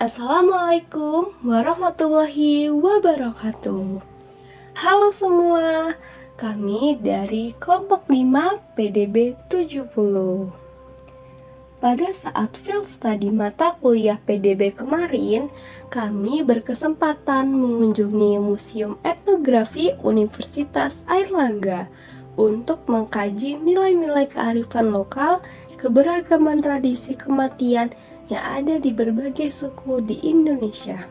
Assalamualaikum warahmatullahi wabarakatuh. Halo semua, kami dari kelompok 5 PDB 70. Pada saat field study mata kuliah PDB kemarin, kami berkesempatan mengunjungi Museum Etnografi Universitas Airlangga untuk mengkaji nilai-nilai kearifan lokal, keberagaman tradisi kematian yang ada di berbagai suku di Indonesia.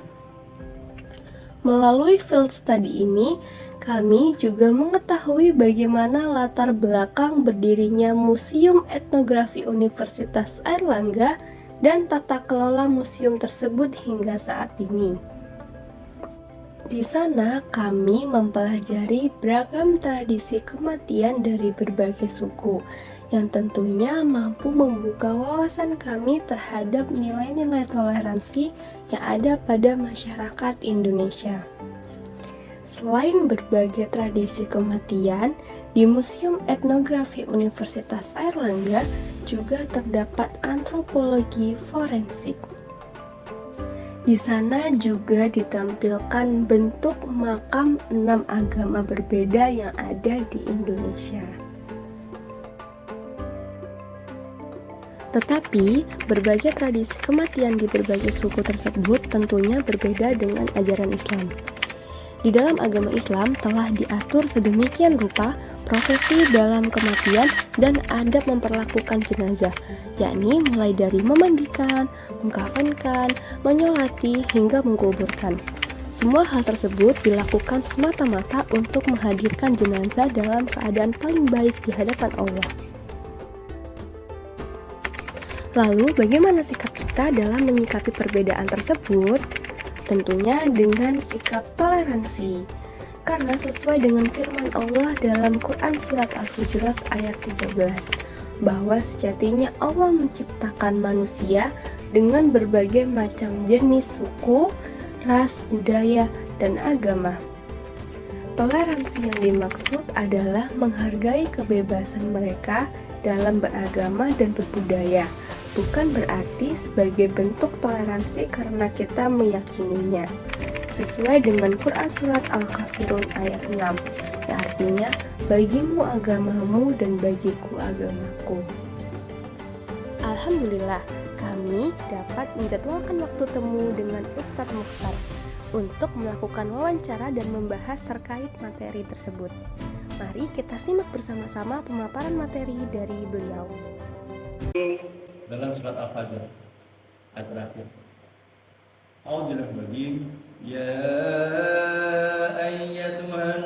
Melalui field study ini, kami juga mengetahui bagaimana latar belakang berdirinya Museum Etnografi Universitas Airlangga dan tata kelola museum tersebut hingga saat ini. Di sana, kami mempelajari beragam tradisi kematian dari berbagai suku, yang tentunya mampu membuka wawasan kami terhadap nilai-nilai toleransi yang ada pada masyarakat Indonesia. Selain berbagai tradisi kematian, di Museum Etnografi Universitas Airlangga juga terdapat antropologi forensik. Di sana juga ditampilkan bentuk makam 6 agama berbeda yang ada di Indonesia. Tetapi, berbagai tradisi kematian di berbagai suku tersebut tentunya berbeda dengan ajaran Islam. Di dalam agama Islam telah diatur sedemikian rupa prosesi dalam kematian dan adab memperlakukan jenazah, yakni mulai dari memandikan, mengkafankan, menyolati, hingga menguburkan. Semua hal tersebut dilakukan semata-mata untuk menghadirkan jenazah dalam keadaan paling baik di hadapan Allah. Lalu, bagaimana sikap kita dalam menyikapi perbedaan tersebut? Tentunya dengan sikap toleransi. Karena sesuai dengan firman Allah dalam Quran Surat Al-Hujurat ayat 13, bahwa sejatinya Allah menciptakan manusia dengan berbagai macam jenis suku, ras, budaya, dan agama. Toleransi yang dimaksud adalah menghargai kebebasan mereka dalam beragama dan berbudaya, bukan berarti sebagai bentuk toleransi karena kita meyakininya. Sesuai dengan Quran Surat Al-Kafirun ayat 6, yang artinya, bagimu agamamu dan bagiku agamaku. Alhamdulillah, kami dapat menjadwalkan waktu temu dengan Ustadz Mukhtar untuk melakukan wawancara dan membahas terkait materi tersebut. Mari kita simak bersama-sama pemaparan materi dari beliau. Dalam surat Al-Fajr ayat terakhir. A'udzubillahi ya ayyatuhan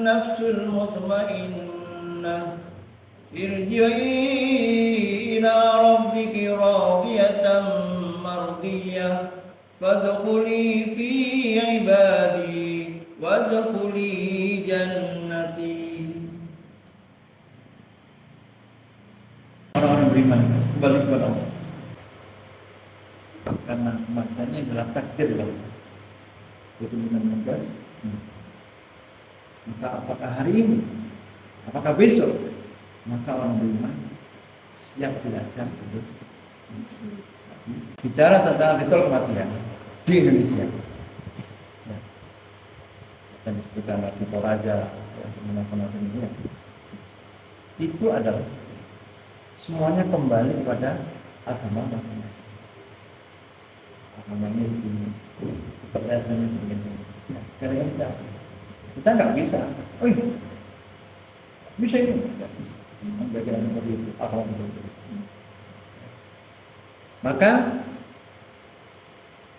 nafsul mutmainnah irji'i ila rabbiki radiyatan mardiyah fadkhuli fi ibadi wadkhuli jannati. Orang-orang beriman kembali kepada Allah karena maknanya adalah takdir Allah itu benar-benar. Maka apakah hari ini, apakah besok, maka orang beriman siap tidak siap untuk bicara tentang ritual kematian di Indonesia. Ya. Dan disebutkan lagi Toraja ya, itu adalah semuanya kembali kepada agama masing-masing. Agamanya ini, kepercayaannya begini. Karena kita nggak bisa. Oh iya, bisa ini? Nggak bisa. Bagian seperti itu, agama itu. Maka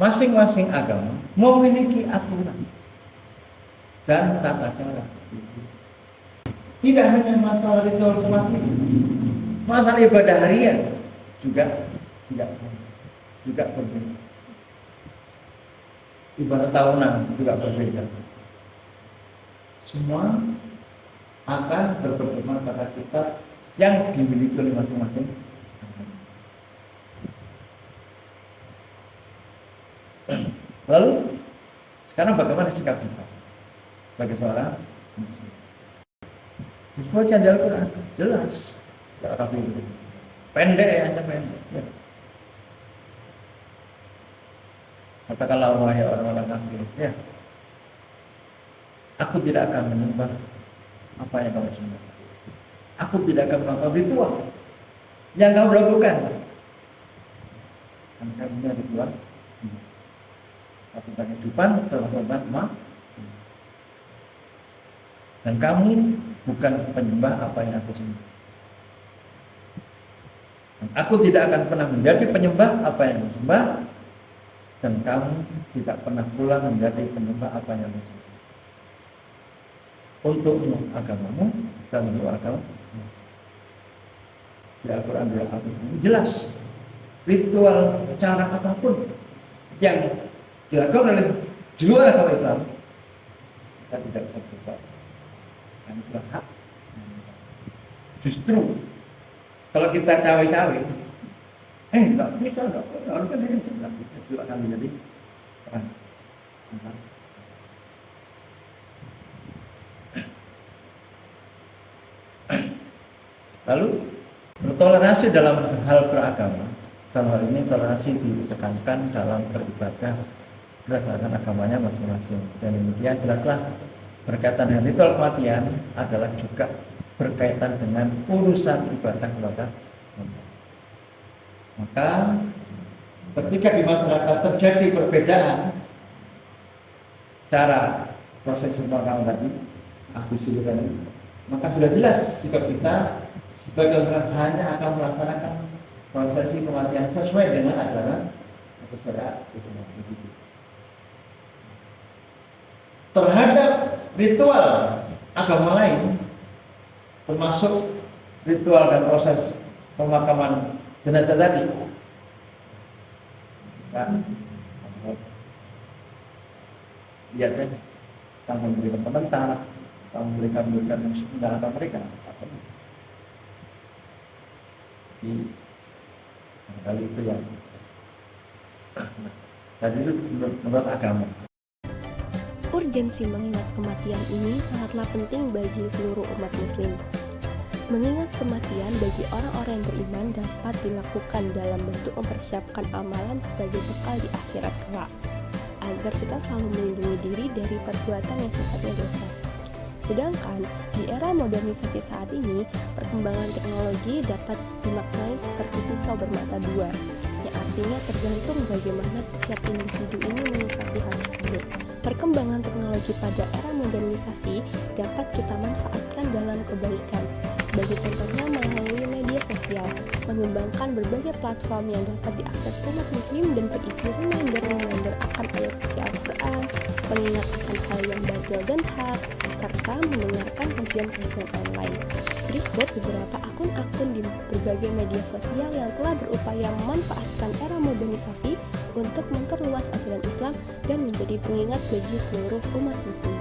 masing-masing agama memiliki aturan dan tata cara. Tidak hanya masalah ritual kematian, masalah ibadah harian juga tidak sama, juga berbeda. Ibadah tahunan juga berbeda. Semua akan berpedoman pada kitab yang dimiliki oleh masing-masing. Lalu sekarang bagaimana sikap kita sebagai seorang muslim? Disebutkan di Al-Quran jelas. Ya, tapi pendek ya, hanya pendek. Ya. Katakanlah wahai orang-orang kafir, ya, aku tidak akan menyembah apa yang kamu sembah. Aku tidak akan melakukan ritual yang kamu lakukan. Kan kamu ritual, lakukan kehidupan terlalu lemah. Dan kamu bukan penyembah apa yang aku sembah. Dan aku tidak akan pernah menjadi penyembah apa yang aku sembah. Dan kamu tidak pernah pula menjadi penyembah apa yang aku sembah. Untukmu agamamu dan untuk agama. Di Al-Quran jelas ritual cara apapun yang dilakukan oleh di luar agama Islam kita tidak bisa berbuat. Kami berhak. Justru kalau kita cawe-cawe, enggak bisa, harusnya ini enggak bisa juga akan menjadi perang. Lalu toleransi dalam hal beragama, dalam hal ini toleransi ditekankan dalam beribadah berdasarkan agamanya masing-masing. Dan demikian jelaslah berkaitan dengan ritual kematian adalah juga berkaitan dengan urusan ibadah kepada Allah. Maka ketika di masyarakat terjadi perbedaan cara proses pemakaman tadi, aku silakan, maka sudah jelas sikap kita sebagai orang hanya akan melaksanakan prosesi kematian sesuai dengan ajaran atau syariat Islam. Terhadap ritual agama lain, termasuk ritual dan proses pemakaman jenazah tadi, kan? Lihat ya, kamu memberikan komentar, kamu memberikan menyalahkan mereka. Jadi kali itu yang tadi itu menurut agama. Urgensi mengingat kematian ini sangatlah penting bagi seluruh umat muslim. Mengingat kematian bagi orang-orang yang beriman dapat dilakukan dalam bentuk mempersiapkan amalan sebagai bekal di akhirat kelak, agar kita selalu melindungi diri dari perbuatan yang sifatnya dosa. Sedangkan di era modernisasi saat ini, perkembangan teknologi dapat dimaknai seperti pisau bermata dua, yang artinya tergantung bagaimana setiap individu ini menyikapi hal tersebut. Perkembangan teknologi pada era modernisasi dapat kita manfaatkan dalam kebaikan, sebagai contohnya melalui media sosial, mengembangkan berbagai platform yang dapat diakses umat muslim dan berisi reminder akan ayat suci Al-Quran, pengingat akan hal yang batil dan hak, serta mendengarkan kajian-kajian online. Berikut beberapa akun-akun di berbagai media sosial yang telah berupaya memanfaatkan era modernisasi untuk memperluas ajaran Islam dan menjadi pengingat bagi seluruh umat muslim.